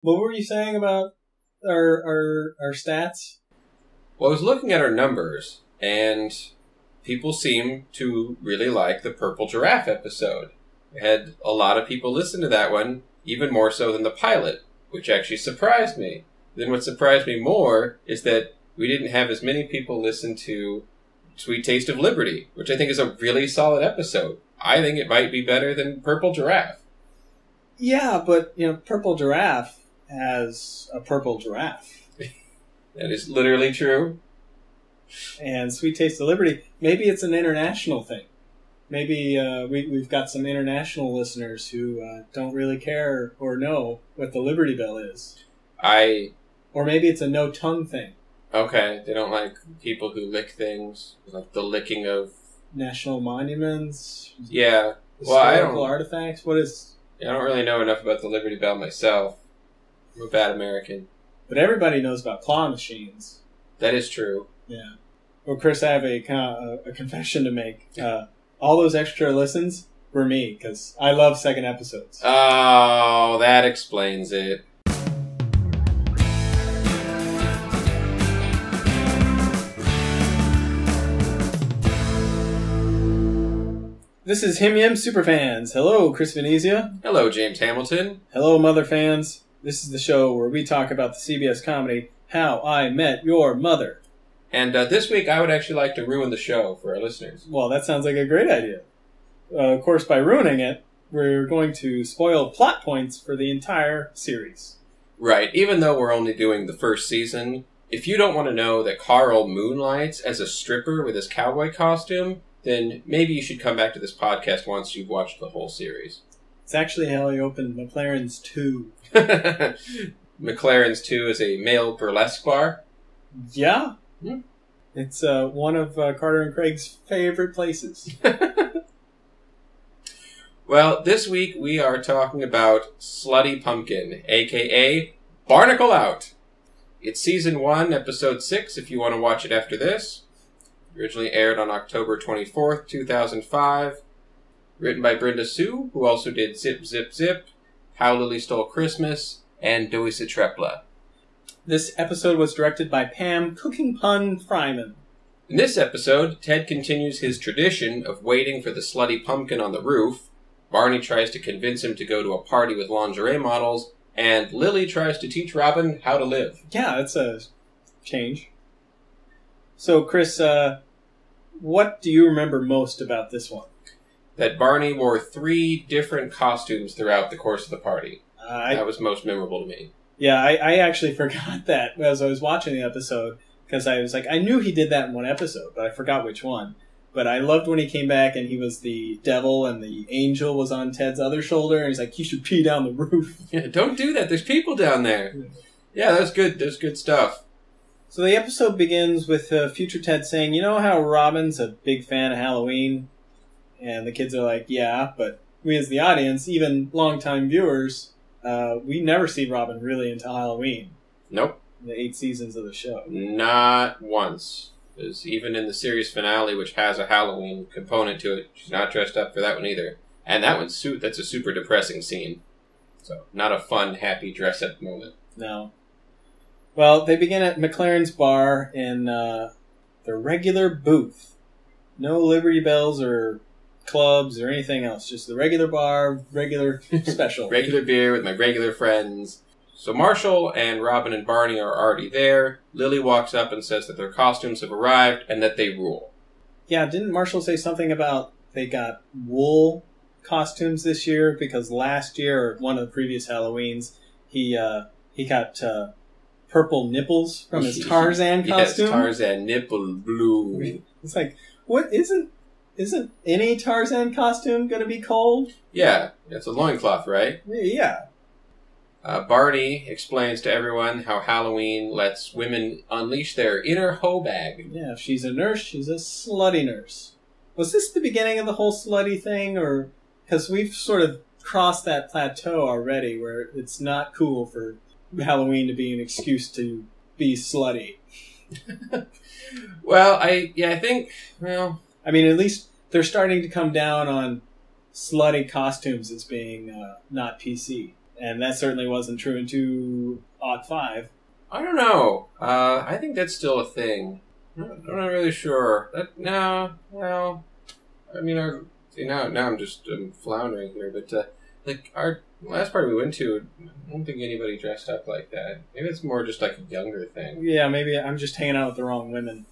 What were you saying about our stats? Well, I was looking at our numbers, and people seem to really like the Purple Giraffe episode. We had a lot of people listen to that one, even more so than the pilot, which actually surprised me. Then what surprised me more is that we didn't have as many people listen to Sweet Taste of Liberty, which I think is a really solid episode. I think it might be better than Purple Giraffe. Yeah, but, Purple Giraffe has a purple giraffe. That is literally true. And Sweet Taste of Liberty, maybe it's an international thing. Maybe we've got some international listeners who don't really care or know what the Liberty Bell is. Or maybe it's a no-tongue thing. Okay, they don't like people who lick things, like the licking of... National monuments? Yeah. Historical artifacts? What is... I don't really know enough about the Liberty Bell myself. I'm a bad American. But everybody knows about claw machines. That is true. Yeah. Well, Chris, I have a confession to make. All those extra listens were me, because I love second episodes. Oh, that explains it. This is Him Yim Superfans. Hello, Chris Venezia. Hello, James Hamilton. Hello, Mother fans. This is the show where we talk about the CBS comedy How I Met Your Mother. And this week, I would actually like to ruin the show for our listeners. Well, that sounds like a great idea. Of course, by ruining it, we're going to spoil plot points for the entire series. Right. Even though we're only doing the first season, if you don't want to know that Carl moonlights as a stripper with his cowboy costume, then maybe you should come back to this podcast once you've watched the whole series. It's actually how he opened McLaren's 2. McLaren's 2 is a male burlesque bar? Yeah. Hmm. It's one of Carter and Craig's favorite places. Well, this week we are talking about Slutty Pumpkin, a.k.a. Barnacle Out. It's Season 1, Episode 6, if you want to watch it after this. Originally aired on October 24th, 2005. Written by Brenda Sue, who also did Zip, Zip, Zip, How Lily Stole Christmas, and Doisa Trepla. This episode was directed by Pam Cooking Pun Fryman. In this episode, Ted continues his tradition of waiting for the slutty pumpkin on the roof. Barney tries to convince him to go to a party with lingerie models, and Lily tries to teach Robin how to live. Yeah, that's a change. So, Chris, what do you remember most about this one? That Barney wore 3 different costumes throughout the course of the party. That was most memorable to me. Yeah, I actually forgot that as I was watching the episode, because I was like, I knew he did that in one episode, but I forgot which one. But I loved when he came back and he was the devil and the angel was on Ted's other shoulder, and he's like, you should pee down the roof. Yeah, don't do that. There's people down there. Yeah, that's good. There's good stuff. So the episode begins with future Ted saying, you know how Robin's a big fan of Halloween? And the kids are like, yeah, but we as the audience, even longtime viewers, we never see Robin really until Halloween. Nope. The 8 seasons of the show. Not once. Because even in the series finale, which has a Halloween component to it, she's not dressed up for that one either. And that one's that's a super depressing scene. So, not a fun, happy dress-up moment. No. Well, they begin at McLaren's bar in the regular booth. No Liberty Bells or clubs or anything else. Just the regular bar, regular special. Regular beer with my regular friends. So Marshall and Robin and Barney are already there. Lily walks up and says that their costumes have arrived and that they rule. Yeah, didn't Marshall say something about they got wool costumes this year? Because last year, or one of the previous Halloweens, he got purple nipples from his Tarzan costume. Yes, Tarzan nipple blue. It's like, what isn't any Tarzan costume going to be cold? Yeah, it's a loincloth, right? Yeah. Barney explains to everyone how Halloween lets women unleash their inner hoe bag. Yeah, if she's a nurse, she's a slutty nurse. Was this the beginning of the whole slutty thing, or because we've sort of crossed that plateau already, where it's not cool for Halloween to be an excuse to be slutty? Well, I think, I mean, at least they're starting to come down on slutty costumes as being not PC. And that certainly wasn't true in 2005. I don't know. I think that's still a thing. I'm not really sure. No. I mean, now I'm floundering here, but like our last party we went to, I don't think anybody dressed up like that. Maybe it's more just like a younger thing. Yeah, maybe I'm just hanging out with the wrong women.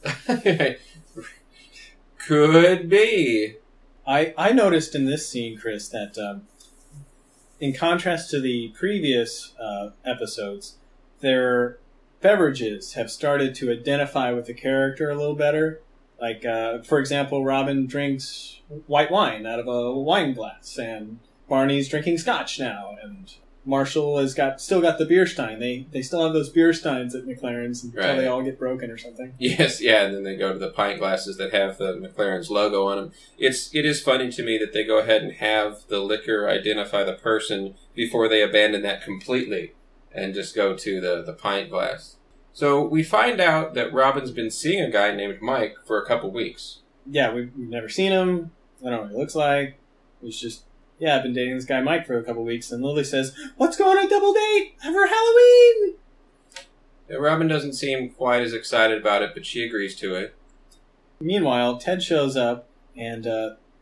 Could be. I noticed in this scene, Chris, that in contrast to the previous episodes, their beverages have started to identify with the character a little better. Like, for example, Robin drinks white wine out of a wine glass, and Barney's drinking scotch now, and Marshall has still got the beer stein. They still have those beer steins at McLaren's until they all get broken or something. Yes, yeah, and then they go to the pint glasses that have the McLaren's logo on them. It is funny to me that they go ahead and have the liquor identify the person before they abandon that completely and just go to the pint glass. So we find out that Robin's been seeing a guy named Mike for a couple weeks. Yeah, we've never seen him. I don't know what he looks like. He's just... Yeah, I've been dating this guy Mike for a couple weeks, and Lily says, "What's going on double date for Halloween?" Yeah, Robin doesn't seem quite as excited about it, but she agrees to it. Meanwhile, Ted shows up, and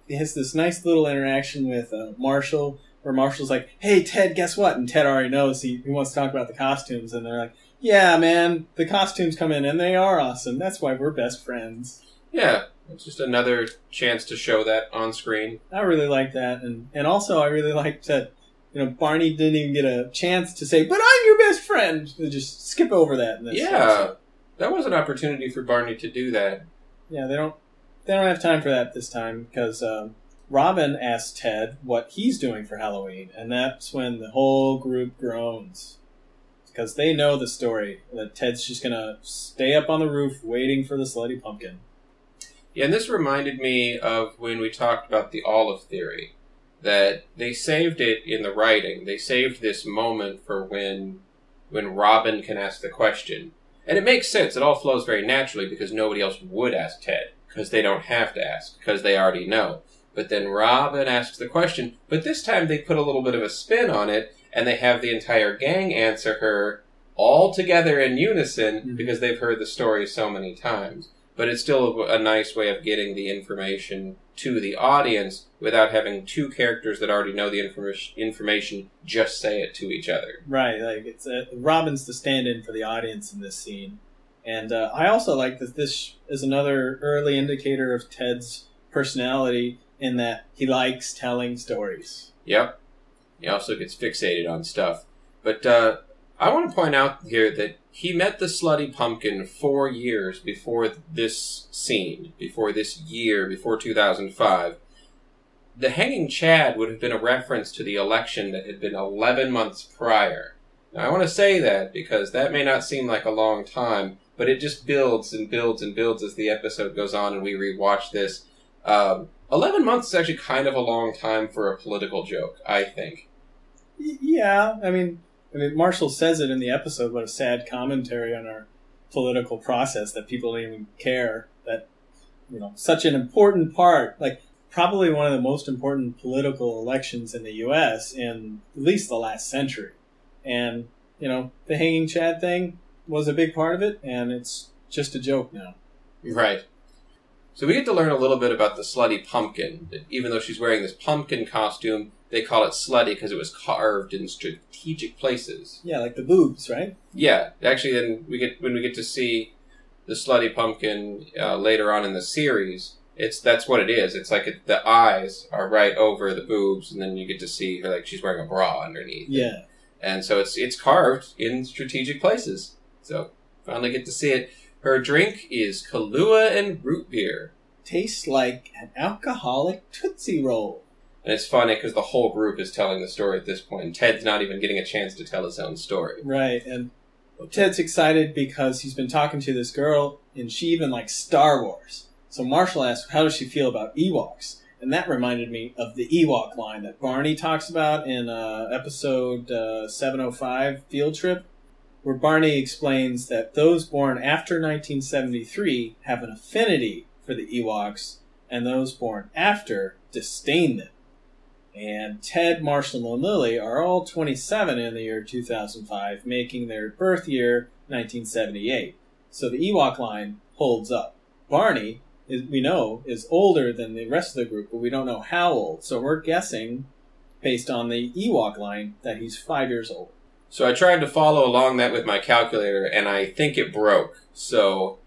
he has this nice little interaction with Marshall, where Marshall's like, "Hey, Ted, guess what?" And Ted already knows he wants to talk about the costumes, and they're like, "Yeah, man, the costumes come in, and they are awesome. That's why we're best friends." Yeah. It's just another chance to show that on screen. I really like that, and also I really liked that, Barney didn't even get a chance to say, "But I'm your best friend." They just skip over that in this episode. That was an opportunity for Barney to do that. Yeah, they don't have time for that this time, because Robin asks Ted what he's doing for Halloween, and that's when the whole group groans. Because they know the story, that Ted's just going to stay up on the roof waiting for the Slutty Pumpkin. Yeah, and this reminded me of when we talked about the olive theory, that they saved it in the writing. They saved this moment for when Robin can ask the question. And it makes sense. It all flows very naturally because nobody else would ask Ted, because they don't have to ask, because they already know. But then Robin asks the question, but this time they put a little bit of a spin on it, and they have the entire gang answer her all together in unison because they've heard the story so many times. But it's still a nice way of getting the information to the audience without having two characters that already know the information just say it to each other. Right, like it's Robin's the stand-in for the audience in this scene. And I also like that this is another early indicator of Ted's personality in that he likes telling stories. Yep. He also gets fixated on stuff. But I want to point out here that he met the Slutty Pumpkin 4 years before this scene, before this year, before 2005. The Hanging Chad would have been a reference to the election that had been 11 months prior. Now, I want to say that because that may not seem like a long time, but it just builds and builds and builds as the episode goes on and we rewatch this. 11 months is actually kind of a long time for a political joke, I think. Yeah, I mean, Marshall says it in the episode, what a sad commentary on our political process that people don't even care. That, such an important part, like probably one of the most important political elections in the U.S. in at least the last century. And, the Hanging Chad thing was a big part of it, and it's just a joke now. Right. So we get to learn a little bit about the Slutty Pumpkin. Even though she's wearing this pumpkin costume, they call it slutty because it was carved in strategic places. Yeah, like the boobs, right? Yeah. Actually, then when we get to see the Slutty Pumpkin later on in the series, that's what it is. It's like the eyes are right over the boobs, and then you get to see her like she's wearing a bra underneath. Yeah. And so it's carved in strategic places. So finally get to see it. Her drink is Kahlua and root beer. Tastes like an alcoholic Tootsie Roll. And it's funny because the whole group is telling the story at this point, and Ted's not even getting a chance to tell his own story. Right, and Ted's excited because he's been talking to this girl, and she even likes Star Wars. So Marshall asks, how does she feel about Ewoks? And that reminded me of the Ewok line that Barney talks about in episode 705, Field Trip, where Barney explains that those born after 1973 have an affinity for the Ewoks, and those born after disdain them. And Ted, Marshall, and Lily are all 27 in the year 2005, making their birth year 1978. So the Ewok line holds up. Barney, we know, is older than the rest of the group, but we don't know how old. So we're guessing, based on the Ewok line, that he's 5 years old. So I tried to follow along that with my calculator, and I think it broke. So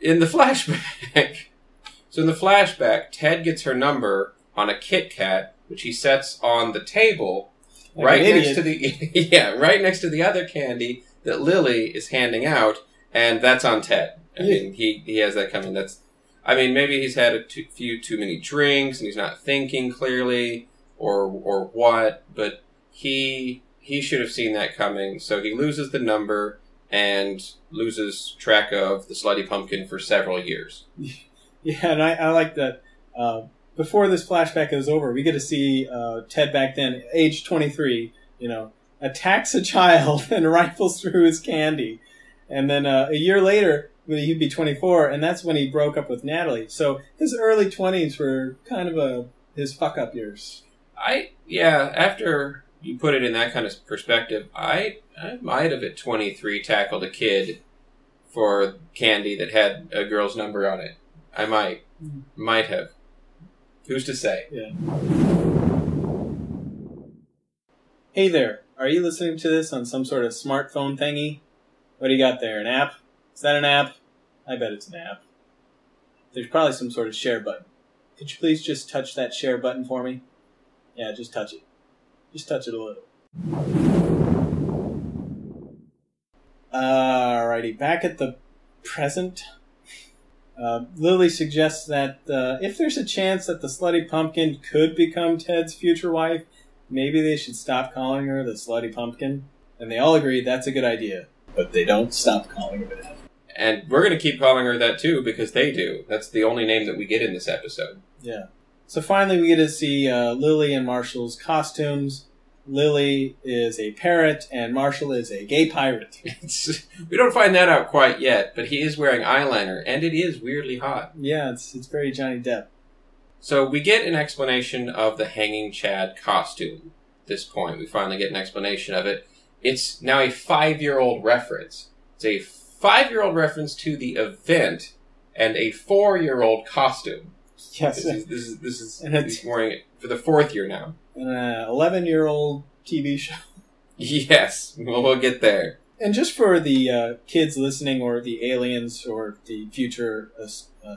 in the flashback, Ted gets her number on a Kit Kat, which he sets on the table right next to the other candy that Lily is handing out, and that's on Ted. I mean, he has that coming. Maybe he's had a few too many drinks and he's not thinking clearly, or what. But he should have seen that coming. So he loses the number and loses track of the Slutty Pumpkin for several years. Yeah, and I like that. Before this flashback is over, we get to see Ted back then, age 23, attacks a child and rifles through his candy. And then a year later, he'd be 24, and that's when he broke up with Natalie. So his early 20s were kind of his fuck-up years. After you put it in that kind of perspective, I might have at 23 tackled a kid for candy that had a girl's number on it. I might have. Who's to say? Yeah. Hey there. Are you listening to this on some sort of smartphone thingy? What do you got there? An app? Is that an app? I bet it's an app. There's probably some sort of share button. Could you please just touch that share button for me? Yeah, just touch it. Just touch it a little. Alrighty, back at the present. Lily suggests that if there's a chance that the Slutty Pumpkin could become Ted's future wife, maybe they should stop calling her the Slutty Pumpkin. And they all agree that's a good idea. But they don't stop calling her that. And we're going to keep calling her that too, because they do. That's the only name that we get in this episode. Yeah. So finally we get to see Lily and Marshall's costumes. Lily is a parrot, and Marshall is a gay pirate. We don't find that out quite yet, but he is wearing eyeliner, and it is weirdly hot. Yeah, it's very Johnny Depp. So we get an explanation of the Hanging Chad costume. At this point, we finally get an explanation of it. It's now a 5-year-old reference. It's a 5-year-old reference to the event and a 4-year-old costume. Yes. He's wearing it for the 4th year now. An 11-year-old TV show. Yes, we'll get there. And just for the kids listening, or the aliens, or the future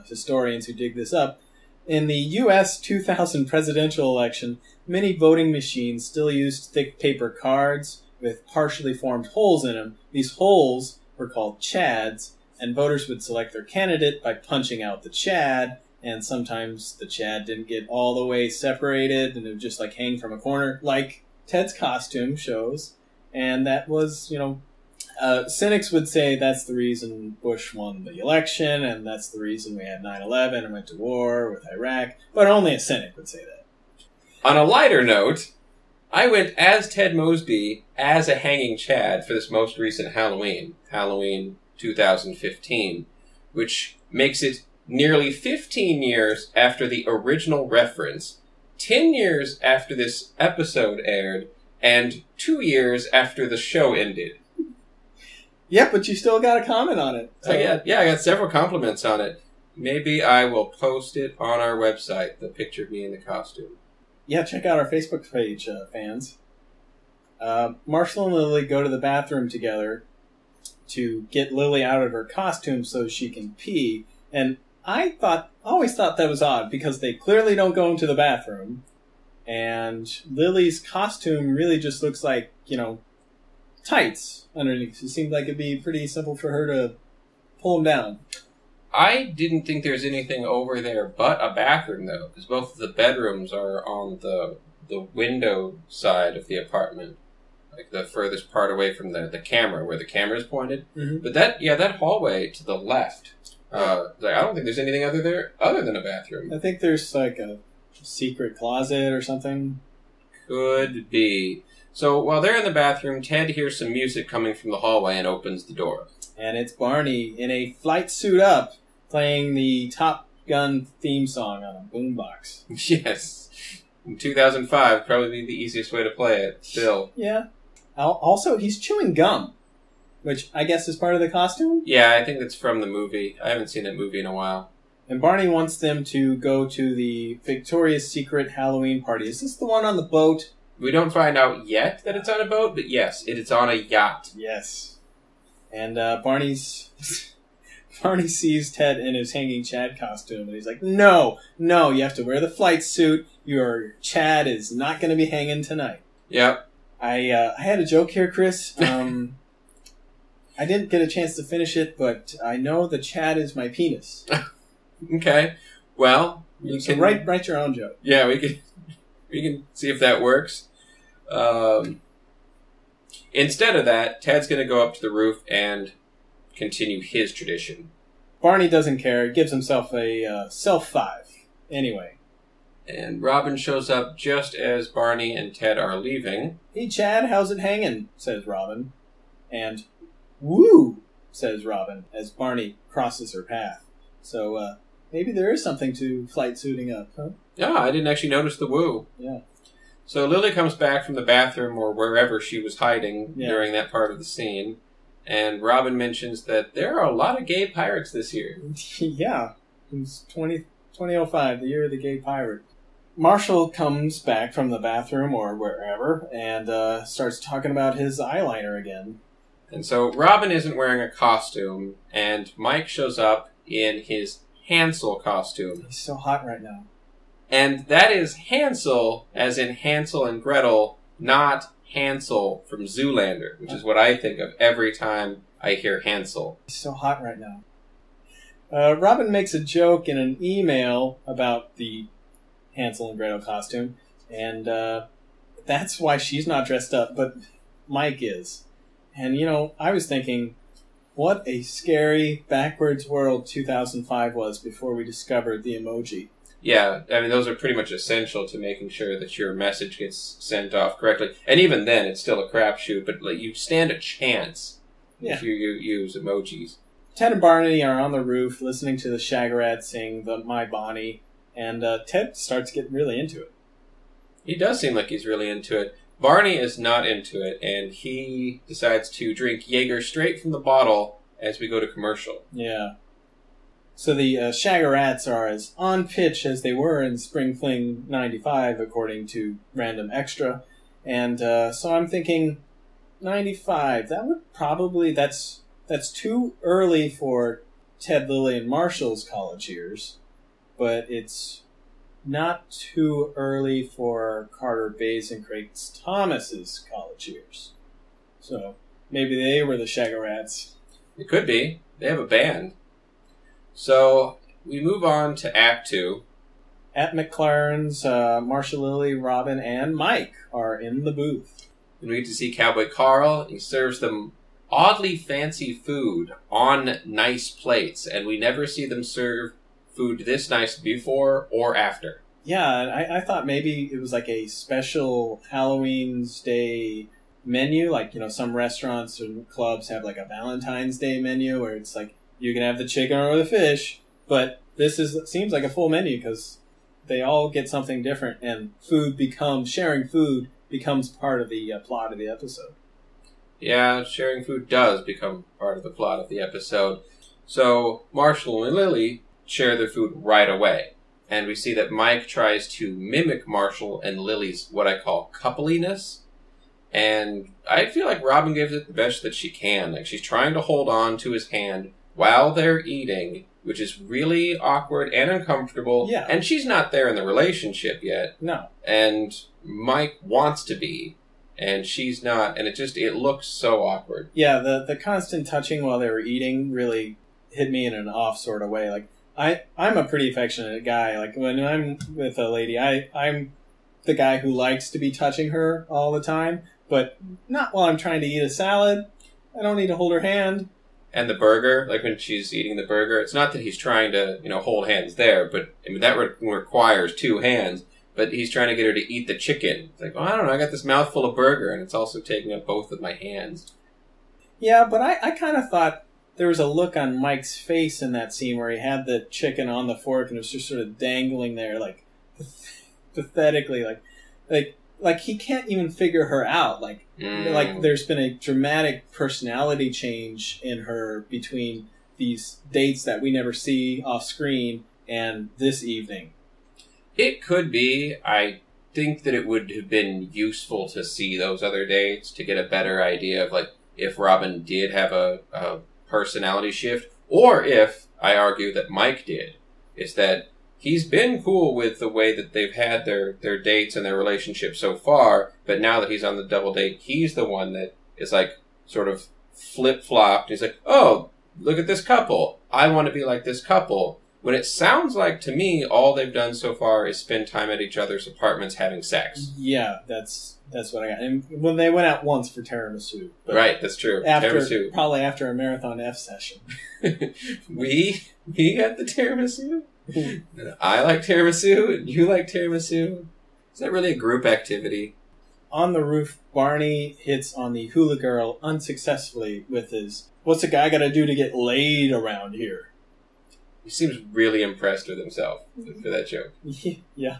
historians who dig this up, in the U.S. 2000 presidential election, many voting machines still used thick paper cards with partially formed holes in them. These holes were called chads, and voters would select their candidate by punching out the chad, and sometimes the chad didn't get all the way separated, and it would just hang from a corner, like Ted's costume shows. And that was, cynics would say that's the reason Bush won the election, and that's the reason we had 9/11 and went to war with Iraq, but only a cynic would say that. On a lighter note, I went as Ted Mosby as a hanging chad for this most recent Halloween 2015, which makes it nearly 15 years after the original reference, 10 years after this episode aired, and 2 years after the show ended. Yeah, but you still got a comment on it. So. I got several compliments on it. Maybe I will post it on our website, the picture of me in the costume. Yeah, check out our Facebook page, fans. Marshall and Lily go to the bathroom together to get Lily out of her costume so she can pee, and I always thought that was odd, because they clearly don't go into the bathroom, and Lily's costume really just looks like, tights underneath. It seemed like it'd be pretty simple for her to pull them down. I didn't think there's anything over there but a bathroom, though, because both of the bedrooms are on the window side of the apartment, like the furthest part away from the camera, where the camera is pointed. Mm-hmm. But that hallway to the left, I don't think there's anything other than a bathroom. I think there's a secret closet or something. Could be. So while they're in the bathroom, Ted hears some music coming from the hallway and opens the door. And it's Barney in a flight suit up, playing the Top Gun theme song on a boombox. Yes. In 2005, probably be the easiest way to play it, still. Yeah. Also, he's chewing gum, which I guess is part of the costume? Yeah, I think that's from the movie. I haven't seen that movie in a while. And Barney wants them to go to the Victoria's Secret Halloween party. Is this the one on the boat? We don't find out yet that it's on a boat, but yes, it's on a yacht. Yes. And Barney sees Ted in his hanging Chad costume, and he's like, no, you have to wear the flight suit. Your Chad is not going to be hanging tonight. Yep. I had a joke here, Chris. I didn't get a chance to finish it, but I know the Chad is my penis. Okay. Well, you so can write your own joke. Yeah, we can see if that works. Instead of that, Ted's going to go up to the roof and continue his tradition. Barney doesn't care. He gives himself a self-5. Anyway. And Robin shows up just as Barney and Ted are leaving. Hey, Chad, how's it hanging? Says Robin. And, woo, says Robin, as Barney crosses her path. So, maybe there is something to flight suiting up, huh? Yeah, I didn't actually notice the woo. Yeah. So Lily comes back from the bathroom or wherever she was hiding during that part of the scene. And Robin mentions that there are a lot of gay pirates this year. Yeah. It's 2005, the year of the gay pirate. Marshall comes back from the bathroom or wherever and starts talking about his eyeliner again. And so Robin isn't wearing a costume, and Mike shows up in his Hansel costume. He's so hot right now. And that is Hansel, as in Hansel and Gretel, not Hansel from Zoolander, which is what I think of every time I hear Hansel. He's so hot right now. Robin makes a joke in an email about the Hansel and Gretel costume, and that's why she's not dressed up, but Mike is. And, I was thinking, what a scary, backwards world 2005 was before we discovered the emoji. Yeah, I mean, those are pretty much essential to making sure that your message gets sent off correctly. And even then, it's still a crapshoot, but you stand a chance if you use emojis. Ted and Barney are on the roof listening to the Shaggerats sing My Bonnie, and Ted starts getting really into it. He does seem like he's really into it. Barney is not into it, and he decides to drink Jaeger straight from the bottle as we go to commercial. Yeah. So the Shaggerats are as on pitch as they were in Spring Fling 95, according to Random Extra. And so I'm thinking 95, that would probably, that's too early for Ted, Lily, and Marshall's college years, but it's not too early for Carter Bays and Craig Thomas's college years. So maybe they were the Shaggerats. It could be. They have a band. So we move on to Act 2. At McLaren's, Marcia, Lily, Robin, and Mike are in the booth. And we get to see Cowboy Carl. He serves them oddly fancy food on nice plates, and we never see them serve food this nice before or after. Yeah, I thought maybe it was like a special Halloween's Day menu, like, some restaurants and clubs have like a Valentine's Day menu where it's like, you can have the chicken or the fish, but this seems like a full menu because they all get something different, and sharing food becomes part of the plot of the episode. Yeah, sharing food does become part of the plot of the episode. So Marshall and Lily share their food right away. And we see that Mike tries to mimic Marshall and Lily's what I call coupliness. And I feel like Robin gives it the best that she can. Like, she's trying to hold on to his hand while they're eating, which is really awkward and uncomfortable. Yeah. And she's not there in the relationship yet. No. And Mike wants to be, and she's not. And it looks so awkward. Yeah, the constant touching while they were eating really hit me in an off sort of way. Like, I'm a pretty affectionate guy. Like, when I'm with a lady, I'm the guy who likes to be touching her all the time, but not while I'm trying to eat a salad. I don't need to hold her hand. And the burger, like when she's eating the burger, it's not that he's trying to, hold hands there, but I mean, that requires two hands, but he's trying to get her to eat the chicken. It's like, well, I don't know, I got this mouthful of burger, and it's also taking up both of my hands. Yeah, but I kind of thought there was a look on Mike's face in that scene where he had the chicken on the fork and it was just sort of dangling there, like, pathetically, like he can't even figure her out. Like there's been a dramatic personality change in her between these dates that we never see off screen and this evening. It could be. I think that it would have been useful to see those other dates to get a better idea of like if Robin did have a personality shift, or if I argue that Mike did. Is that he's been cool with the way that they've had their dates and their relationship so far, but now that he's on the double date, he's the one that is like sort of flip-flopped. He's like, oh, look at this couple. I want to be like this couple. When it sounds like, to me, all they've done so far is spend time at each other's apartments having sex. Yeah, that's what I got. And when they went out once for tiramisu. Right, that's true. Tiramisu. Probably after a Marathon F session. We got the tiramisu? I like tiramisu, and you like tiramisu? Is that really a group activity? On the roof, Barney hits on the Hula Girl unsuccessfully with his, what's a guy got to do to get laid around here? He seems really impressed with himself for that joke. Yeah.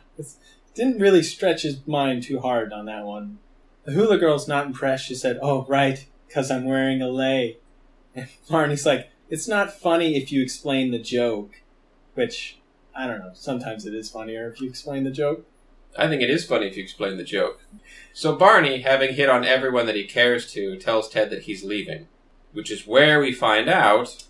Didn't really stretch his mind too hard on that one. The Hula Girl's not impressed. She said, oh, right, because I'm wearing a lei. And Barney's like, it's not funny if you explain the joke. Which, I don't know, sometimes it is funnier if you explain the joke. I think it is funny if you explain the joke. So Barney, having hit on everyone that he cares to, tells Ted that he's leaving. Which is where we find out...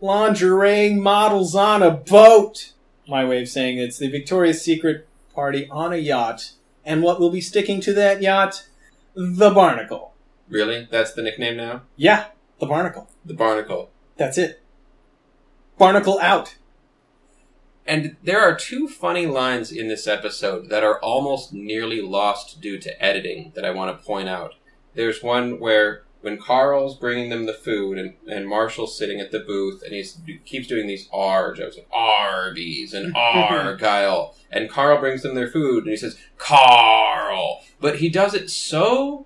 lingerie models on a boat! My way of saying it's the Victoria's Secret party on a yacht. And what will be sticking to that yacht? The Barnacle. Really? That's the nickname now? Yeah, the Barnacle. The Barnacle. That's it. Barnacle out. And there are two funny lines in this episode that are almost nearly lost due to editing that I want to point out. There's one where when Carl's bringing them the food and Marshall's sitting at the booth and he keeps doing these R jokes, like Arby's and Argyle, and Carl brings them their food and he says, Carl! But he does it so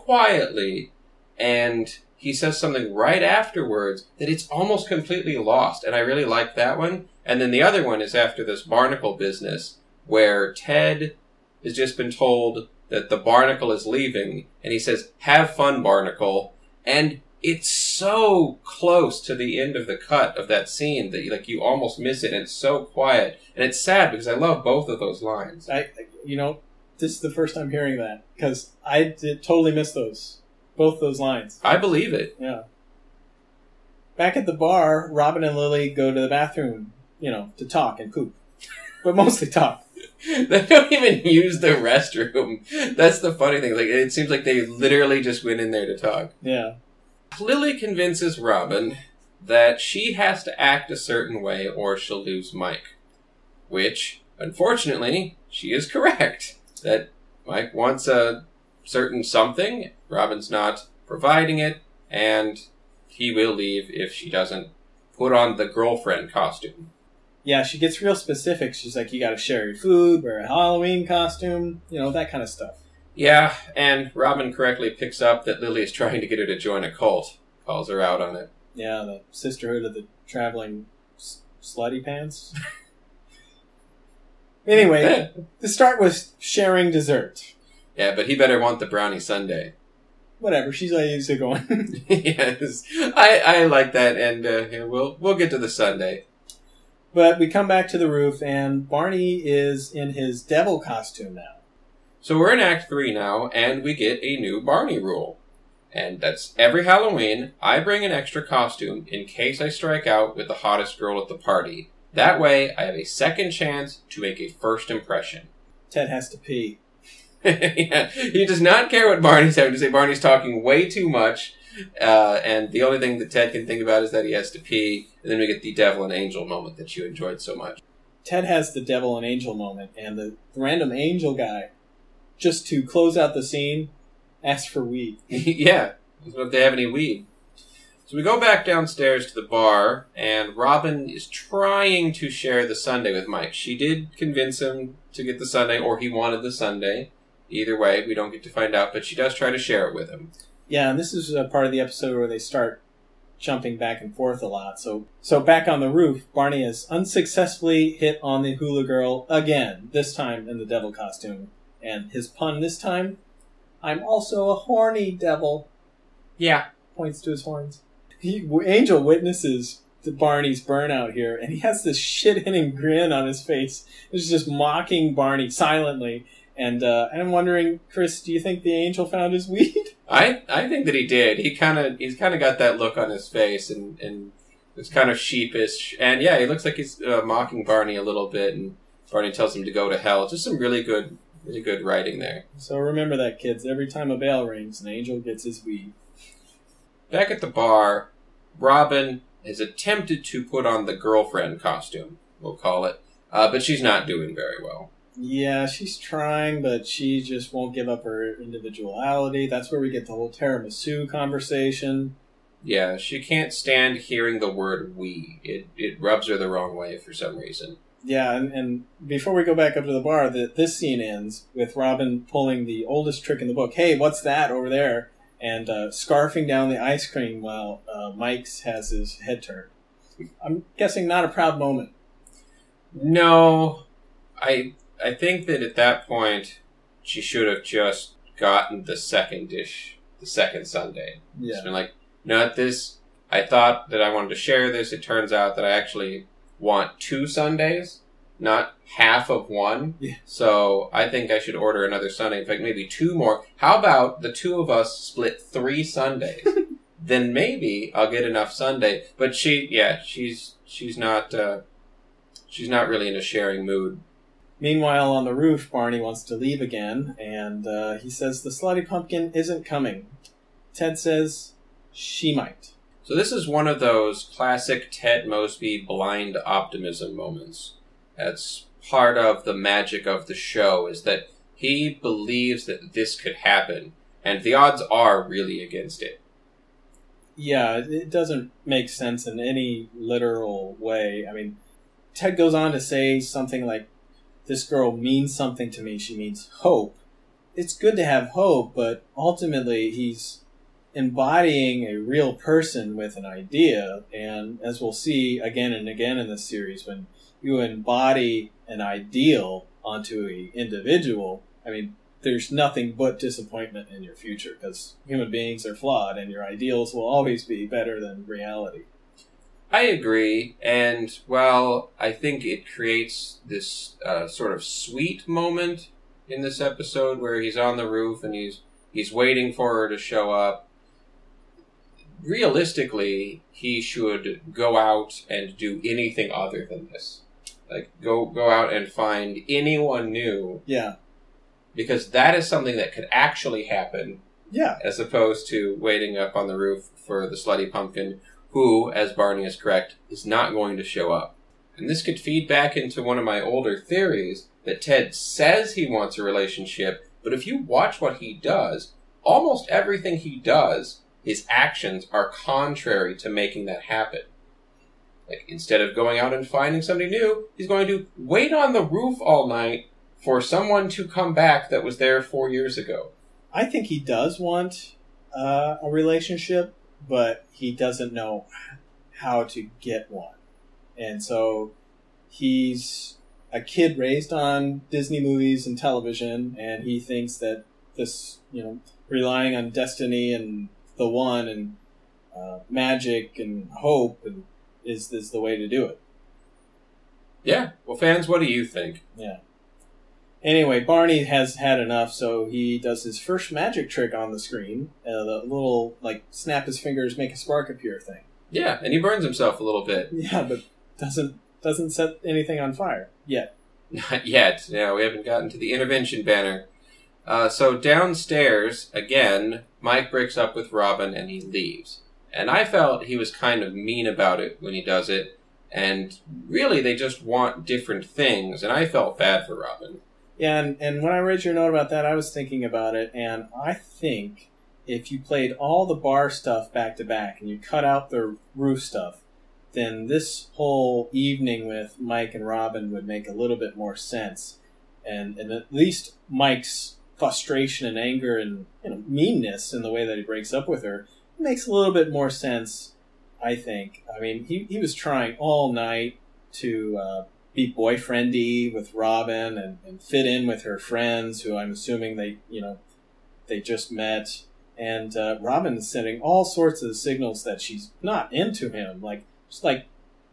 quietly, and he says something right afterwards that it's almost completely lost, and I really like that one. And then the other one is after this Barnacle business, where Ted has just been told that the Barnacle is leaving, and he says, have fun, Barnacle. And it's so close to the end of the cut of that scene that you almost miss it, and it's so quiet. And it's sad because I love both of those lines. This is the first time hearing that, because I did totally miss both those lines. I believe it. Yeah. Back at the bar, Robin and Lily go to the bathroom, to talk and poop. But mostly talk. They don't even use the restroom. That's the funny thing. It seems like they literally just went in there to talk. Yeah. Lily convinces Robin that she has to act a certain way or she'll lose Mike. Which, unfortunately, she is correct. That Mike wants a certain something, Robin's not providing it, and he will leave if she doesn't put on the girlfriend costume. Yeah, she gets real specific. She's like, you gotta share your food, wear a Halloween costume, that kind of stuff. Yeah, and Robin correctly picks up that Lily is trying to get her to join a cult. Calls her out on it. Yeah, the Sisterhood of the Traveling Slutty Pants. Anyway, the start was sharing dessert. Yeah, but he better want the brownie sundae. Whatever, she's easy going. Yes, I like that, and we'll get to the sundae. But we come back to the roof, and Barney is in his devil costume now. So we're in Act 3 now, and we get a new Barney rule. And that's every Halloween, I bring an extra costume in case I strike out with the hottest girl at the party. That way, I have a second chance to make a first impression. Ted has to pee. Yeah, he does not care what Barney's having to say. Barney's talking way too much. And the only thing that Ted can think about is that he has to pee. And then we get the devil and angel moment that you enjoyed so much. Ted has the devil and angel moment. And the random angel guy, just to close out the scene, asks for weed. Yeah. If they have any weed. So we go back downstairs to the bar. And Robin is trying to share the sundae with Mike. She did convince him to get the sundae, or he wanted the sundae. Either way, we don't get to find out. But she does try to share it with him. Yeah, and this is a part of the episode where they start jumping back and forth a lot. So back on the roof, Barney has unsuccessfully hit on the Hula Girl again, this time in the devil costume. And his pun this time, I'm also a horny devil. Yeah. Points to his horns. Angel witnesses Barney's burnout here, and he has this shit-hitting grin on his face. He's just mocking Barney silently. And I'm wondering, Chris, do you think the angel found his weed? I think that he did. He's kind of got that look on his face, and it's kind of sheepish. And yeah, he looks like he's mocking Barney a little bit, and Barney tells him to go to hell. Just some really good writing there. So remember that, kids. Every time a bell rings, an angel gets his weed. Back at the bar, Robin has attempted to put on the girlfriend costume, we'll call it, but she's not doing very well. Yeah, she's trying, but she just won't give up her individuality. That's where we get the whole tiramisu conversation. Yeah, she can't stand hearing the word we. It rubs her the wrong way for some reason. Yeah, and before we go back up to the bar, this scene ends with Robin pulling the oldest trick in the book. Hey, what's that over there? And scarfing down the ice cream while Mike has his head turned. I'm guessing not a proud moment. No, I think that at that point, she should have just gotten the second dish, the second sundae. Yeah. It's been like, not this. I thought that I wanted to share this. It turns out that I actually want 2 sundaes, not half of one. Yeah. So I think I should order another sundae. In fact, maybe 2 more. How about the 2 of us split 3 sundaes? Then maybe I'll get enough sundae. But she's not really in a sharing mood. Meanwhile, on the roof, Barney wants to leave again, and he says the Slutty Pumpkin isn't coming. Ted says she might. So this is one of those classic Ted Mosby blind optimism moments. That's part of the magic of the show, is that he believes that this could happen, and the odds are really against it. Yeah, it doesn't make sense in any literal way. I mean, Ted goes on to say something like, this girl means something to me. She means hope. It's good to have hope, but ultimately he's embodying a real person with an idea. And as we'll see again and again in this series, when you embody an ideal onto an individual, I mean, there's nothing but disappointment in your future, because human beings are flawed and your ideals will always be better than reality. I agree, and while I think it creates this sort of sweet moment in this episode where he's on the roof and he's waiting for her to show up, realistically, he should go out and do anything other than this. Like, go out and find anyone new. Yeah. Because that is something that could actually happen. Yeah. As opposed to waiting up on the roof for the Slutty Pumpkin, who, as Barney is correct, is not going to show up. And this could feed back into one of my older theories, that Ted says he wants a relationship, but if you watch what he does, almost everything he does, his actions are contrary to making that happen. Like, instead of going out and finding somebody new, he's going to wait on the roof all night for someone to come back that was there 4 years ago. I think he does want a relationship, but he doesn't know how to get one. And so he's a kid raised on Disney movies and television, and he thinks that this, relying on destiny and the one and magic and hope is the way to do it. Yeah. Well, fans, what do you think? Yeah. Anyway, Barney has had enough, so he does his first magic trick on the screen, the little, snap his fingers, make a spark appear thing. Yeah, and he burns himself a little bit. Yeah, but doesn't set anything on fire yet. Not yet. Yeah, we haven't gotten to the intervention banner. So downstairs, again, Mike breaks up with Robin and he leaves. And I felt he was kind of mean about it when he does it, and really they just want different things, and I felt bad for Robin. Yeah, and when I read your note about that, I was thinking about it, and I think if you played all the bar stuff back to back and you cut out the roof stuff, then this whole evening with Mike and Robin would make a little bit more sense. And at least Mike's frustration and anger and meanness in the way that he breaks up with her makes a little bit more sense I think. I mean, he was trying all night to be boyfriendy with Robin and fit in with her friends, who I'm assuming they just met. And Robin is sending all sorts of signals that she's not into him, just like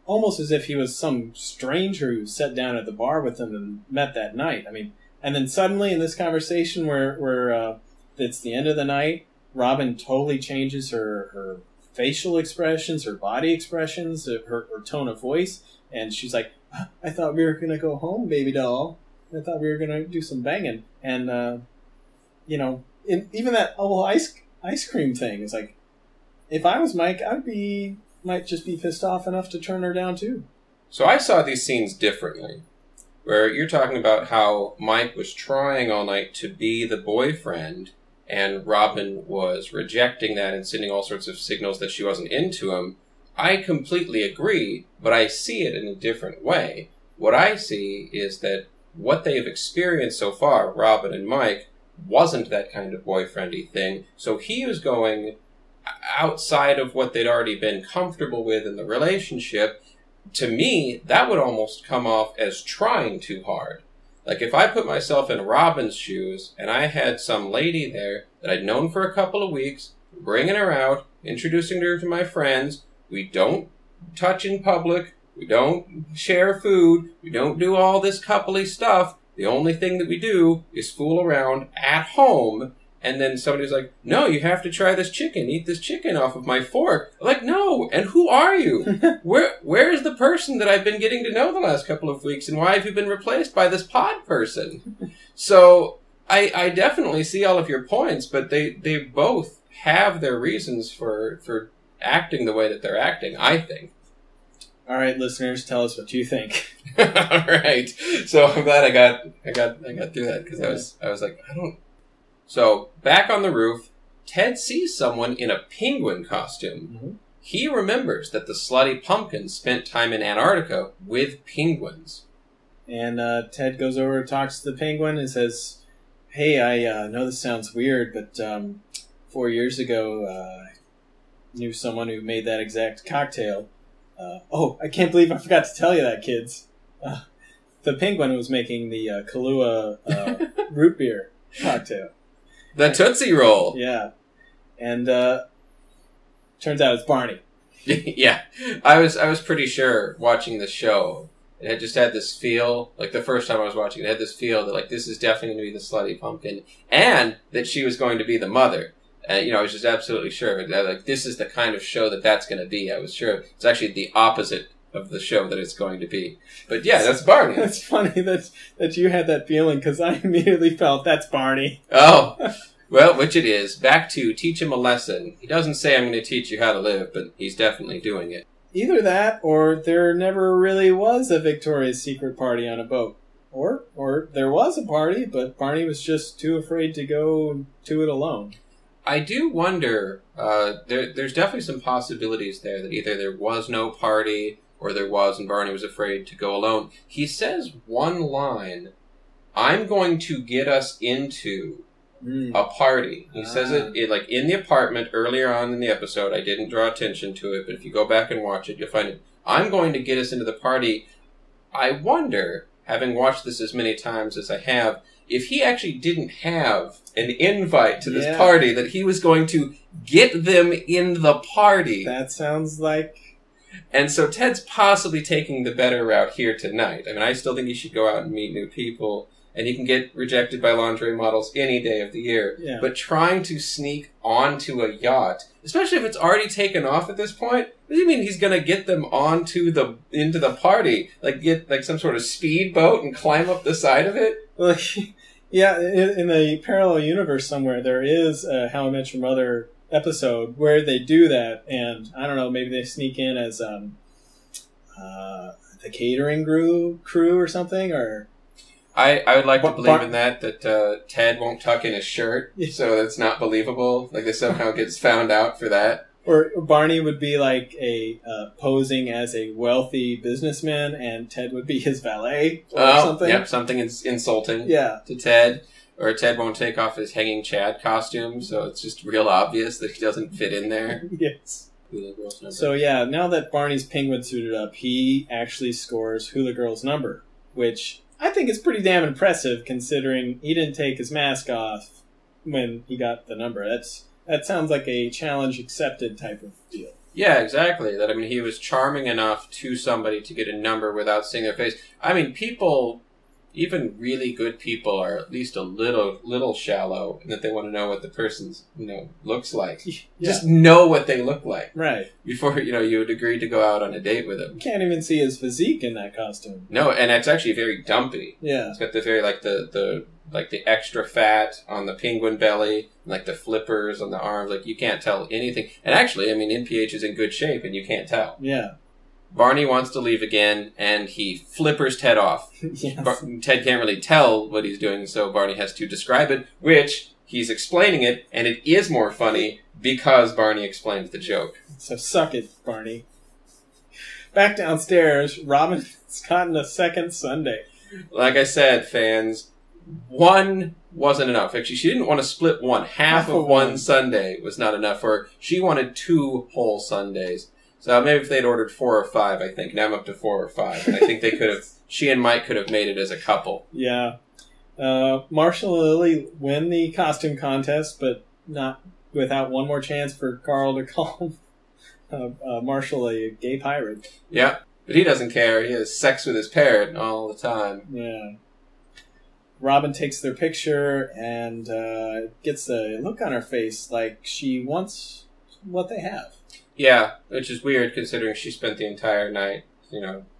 almost as if he was some stranger who sat down at the bar with him and met that night. I mean, and then suddenly in this conversation where it's the end of the night, Robin totally changes her facial expressions, her body expressions, her tone of voice, and she's like, "I thought we were going to go home, baby doll. I thought we were going to do some banging." And, even that whole ice cream thing is like, if I was Mike, might just be pissed off enough to turn her down too. So I saw these scenes differently, where you're talking about how Mike was trying all night to be the boyfriend, and Robin was rejecting that and sending all sorts of signals that she wasn't into him. I completely agree, but I see it in a different way. What I see is that what they've experienced so far, Robin and Mike, wasn't that kind of boyfriendy thing. So he was going outside of what they'd already been comfortable with in the relationship. To me, that would almost come off as trying too hard. Like, if I put myself in Robin's shoes, and I had some lady there that I'd known for a couple of weeks, bringing her out, introducing her to my friends, we don't touch in public, we don't share food, we don't do all this coupley stuff, the only thing that we do is fool around at home, and then somebody's like, "No, you have to try this chicken, eat this chicken off of my fork." I'm like, no, and who are you? Where is the person that I've been getting to know the last couple of weeks, and why have you been replaced by this pod person? So, I definitely see all of your points, but they both have their reasons for acting the way that they're acting, I think. All right, listeners, tell us what you think. All right. So I'm glad I got through that, because I was like, I don't. So back on the roof, Ted sees someone in a penguin costume. Mm-hmm. He remembers that the Slutty Pumpkin spent time in Antarctica with penguins. And Ted goes over and talks to the penguin and says, "Hey, I know this sounds weird, but 4 years ago, I knew someone who made that exact cocktail. I can't believe I forgot to tell you that, kids. The penguin was making the Kahlua root beer cocktail. The Tootsie Roll. Yeah. And turns out it's Barney." Yeah. I was pretty sure watching the show, it had just had this feel, like the first time I was watching it had this feel that like this is definitely going to be the Slutty Pumpkin, and that she was going to be the mother. I was just absolutely sure that like this is the kind of show that's going to be. I was sure it's actually the opposite of the show that it's going to be. But yeah, that's Barney. It's funny that you had that feeling, because I immediately felt that's Barney. Oh, well, which it is. Back to teach him a lesson. He doesn't say I'm going to teach you how to live, but he's definitely doing it. Either that, or there never really was a Victoria's Secret party on a boat. Or there was a party, but Barney was just too afraid to go to it alone. I do wonder, there's definitely some possibilities there that either there was no party or there was and Barney was afraid to go alone. He says one line, "I'm going to get us into a party." He says it like in the apartment earlier on in the episode. I didn't draw attention to it, but if you go back and watch it, you'll find it. "I'm going to get us into the party." I wonder, having watched this as many times as I have, if he actually didn't have an invite to this party, that he was going to get them in the party. That sounds like... And so Ted's possibly taking the better route here tonight. I mean, I still think he should go out and meet new people, and he can get rejected by lingerie models any day of the year. Yeah. But trying to sneak onto a yacht, especially if it's already taken off at this point, what do you mean he's going to get them into the party? Like get like some sort of speedboat and climb up the side of it? Like, yeah, in a parallel universe somewhere, there is a How I Met Your Mother episode where they do that, and I don't know, maybe they sneak in as the catering crew or something, or... I would like to believe in that Ted won't tuck in his shirt, so that's not believable. Like, this somehow gets found out for that. Or Barney would be like posing as a wealthy businessman, and Ted would be his valet or something. Yep, something insulting to Ted. Or Ted won't take off his hanging Chad costume, so it's just real obvious that he doesn't fit in there. Yes. Hula Girl's number. So yeah, now that Barney's penguin suited up, he actually scores Hula Girl's number, which I think is pretty damn impressive considering he didn't take his mask off when he got the number. That sounds like a challenge accepted type of deal. Yeah, exactly. That, I mean, he was charming enough to somebody to get a number without seeing their face. I mean, people, even really good people, are at least a little shallow in that they want to know what the person's, looks like. Yeah. Just know what they look like. Right. Before, you would agree to go out on a date with him. You can't even see his physique in that costume. No, and it's actually very dumpy. Yeah. It's got the very, the extra fat on the penguin belly, like the flippers on the arms. Like, you can't tell anything. And actually, I mean, NPH is in good shape, and you can't tell. Yeah. Barney wants to leave again, and he flippers Ted off. Yes. Ted can't really tell what he's doing, so Barney has to describe it, which he's explaining it, and it is more funny because Barney explains the joke. So suck it, Barney. Back downstairs, Robin's gotten a second sundae. Like I said, fans, one wasn't enough. Actually, she didn't want to split one. Half of one sundae was not enough for her. She wanted 2 whole sundaes. So maybe if they'd ordered 4 or 5, I think. Now I'm up to 4 or 5. And I think they could have, she and Mike could have made it as a couple. Yeah. Marshall and Lily win the costume contest, but not without one more chance for Carl to call Marshall a gay pirate. Yeah. But he doesn't care. He has sex with his parrot all the time. Yeah. Robin takes their picture and gets a look on her face like she wants what they have. Yeah, which is weird considering she spent the entire night,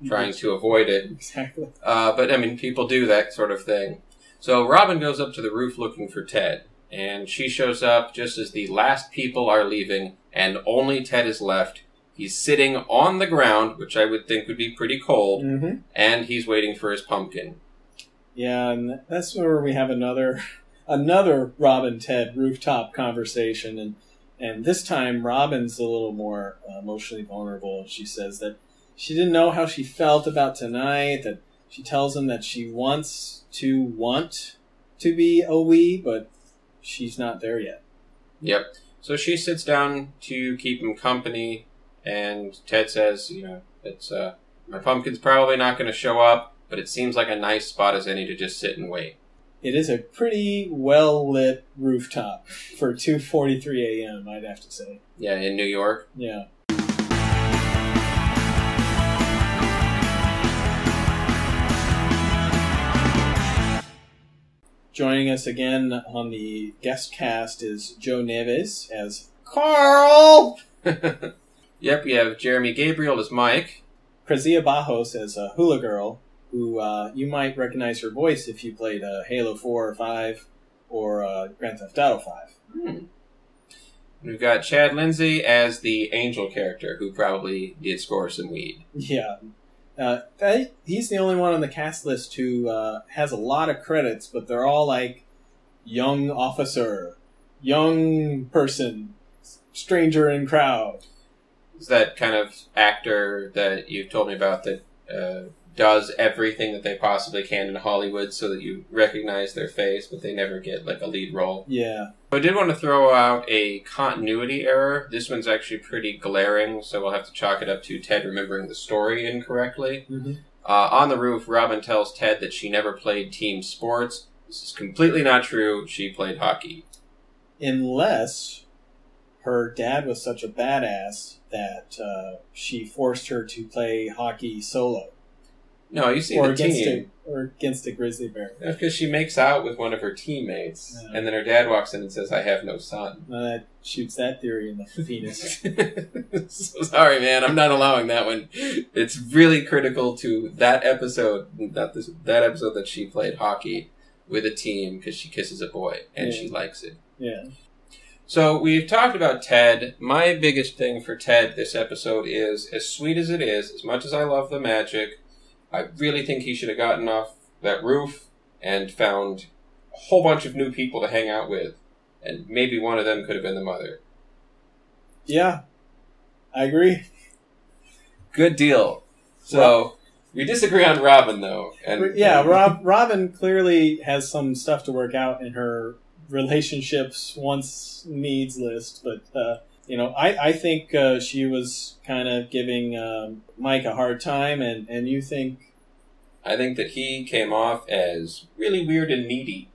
trying to avoid it. Exactly. But, I mean, people do that sort of thing. So Robin goes up to the roof looking for Ted, and she shows up just as the last people are leaving, and only Ted is left. He's sitting on the ground, which I would think would be pretty cold, and he's waiting for his pumpkin. Yeah, and that's where we have another Robin-Ted rooftop conversation, and this time Robin's a little more emotionally vulnerable. She says that she didn't know how she felt about tonight, that she tells him that she wants to be a we, but she's not there yet. Yep. So she sits down to keep him company, and Ted says, it's my pumpkin's probably not going to show up, but it seems like a nice spot as any to just sit and wait. It is a pretty well-lit rooftop for 2:43 a.m., I'd have to say. Yeah, in New York? Yeah. Joining us again on the guest cast is Joe Neves as Carl! Yep, we have Jeremy Gabriel as Mike. Crazia Bajos as Hula Girl, who you might recognize her voice if you played Halo 4 or 5 or Grand Theft Auto 5. We've got Chad Lindsay as the Angel character, who probably did score some weed. Yeah. He's the only one on the cast list who has a lot of credits, but they're all like young officer, young person, stranger in crowd. Is that kind of actor that you've told me about that does everything that they possibly can in Hollywood so that you recognize their face, but they never get like a lead role? Yeah. I did want to throw out a continuity error. This one's actually pretty glaring, so we'll have to chalk it up to Ted remembering the story incorrectly. On the roof, Robin tells Ted that she never played team sports. This is completely not true. She played hockey. Unless her dad was such a badass that she forced her to play hockey solo. No, you see the team. Or against a grizzly bear. That's because she makes out with one of her teammates, and then her dad walks in and says, I have no son. That shoots that theory in the penis. So sorry, man. I'm not allowing that one. It's really critical to that episode, that episode that she played hockey with a team because she kisses a boy, and she likes it. Yeah. So we've talked about Ted. My biggest thing for Ted this episode is, as sweet as it is, as much as I love the magic, I really think he should have gotten off that roof and found a whole bunch of new people to hang out with. And maybe one of them could have been the mother. Yeah, I agree. Good deal. So, we disagree on Robin, though. Robin clearly has some stuff to work out in her relationships, wants, needs list. But I think she was kind of giving Mike a hard time, and you think... I think that he came off as really weird and needy.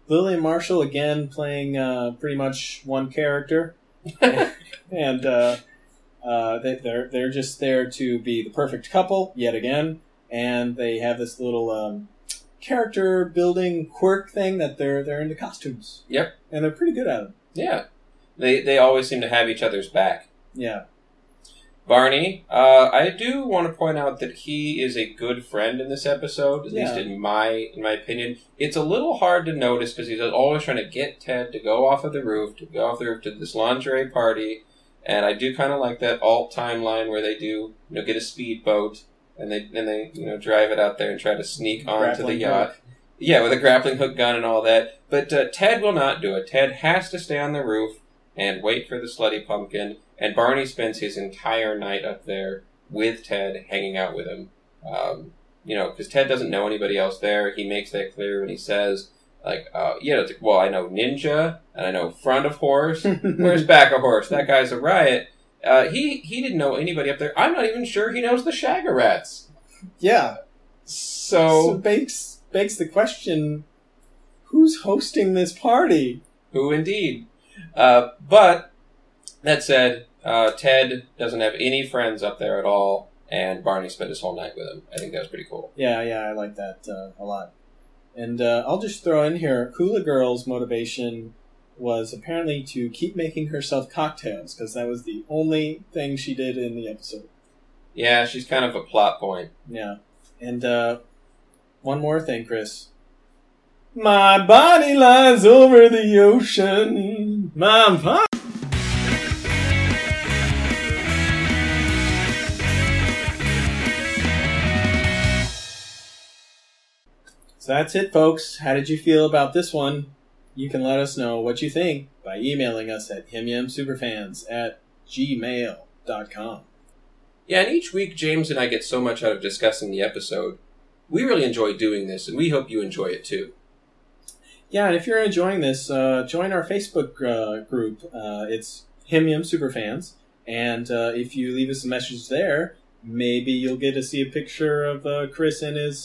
Lily and Marshall, again, playing pretty much one character. And they're just there to be the perfect couple, yet again. And they have this little character-building quirk thing that they're into costumes. Yep. And they're pretty good at it. Yeah. They always seem to have each other's back. Yeah. Barney, I do want to point out that he is a good friend in this episode, at least in my opinion. It's a little hard to notice because he's always trying to get Ted to go off of the roof, to this lingerie party, and I do kind of like that alt timeline where they do, get a speedboat and they drive it out there and try to sneak onto the yacht. Hook. Yeah, with a grappling hook gun and all that. But Ted will not do it. Ted has to stay on the roof and wait for the Slutty Pumpkin. And Barney spends his entire night up there with Ted, hanging out with him. Because Ted doesn't know anybody else there. He makes that clear when he says, I know ninja, and I know front of horse. Where's back of horse? That guy's a riot. He didn't know anybody up there. I'm not even sure he knows the Shaggerats. Yeah. So begs the question, who's hosting this party? Who indeed? But, that said... Ted doesn't have any friends up there at all, and Barney spent his whole night with him. I think that was pretty cool. Yeah, I like that a lot. And I'll just throw in here, Hula Girl's motivation was apparently to keep making herself cocktails, because that was the only thing she did in the episode. Yeah, she's kind of a plot point. Yeah. And one more thing, Chris. My body lies over the ocean. My body... So that's it, folks. How did you feel about this one? You can let us know what you think by emailing us at himyumsuperfans@gmail.com. Yeah, and each week James and I get so much out of discussing the episode. We really enjoy doing this, and we hope you enjoy it too. Yeah, and if you're enjoying this, join our Facebook group. It's himyumsuperfans. And if you leave us a message there... maybe you'll get to see a picture of Chris in his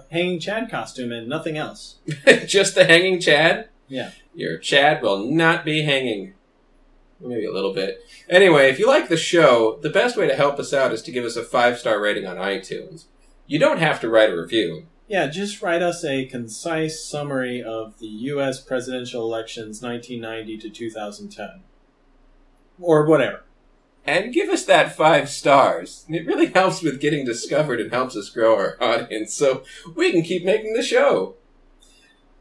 hanging Chad costume and nothing else. Just the hanging Chad? Yeah. Your Chad will not be hanging. Maybe a little bit. Anyway, if you like the show, the best way to help us out is to give us a 5-star rating on iTunes. You don't have to write a review. Yeah, just write us a concise summary of the U.S. presidential elections 1990 to 2010. Or whatever. And give us that 5 stars. It really helps with getting discovered and helps us grow our audience so we can keep making the show.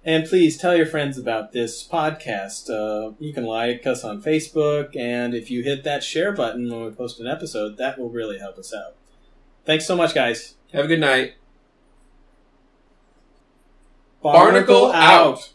And please tell your friends about this podcast. You can like us on Facebook, and if you hit that share button when we post an episode, that will really help us out. Thanks so much, guys. Have a good night. Barnacle out.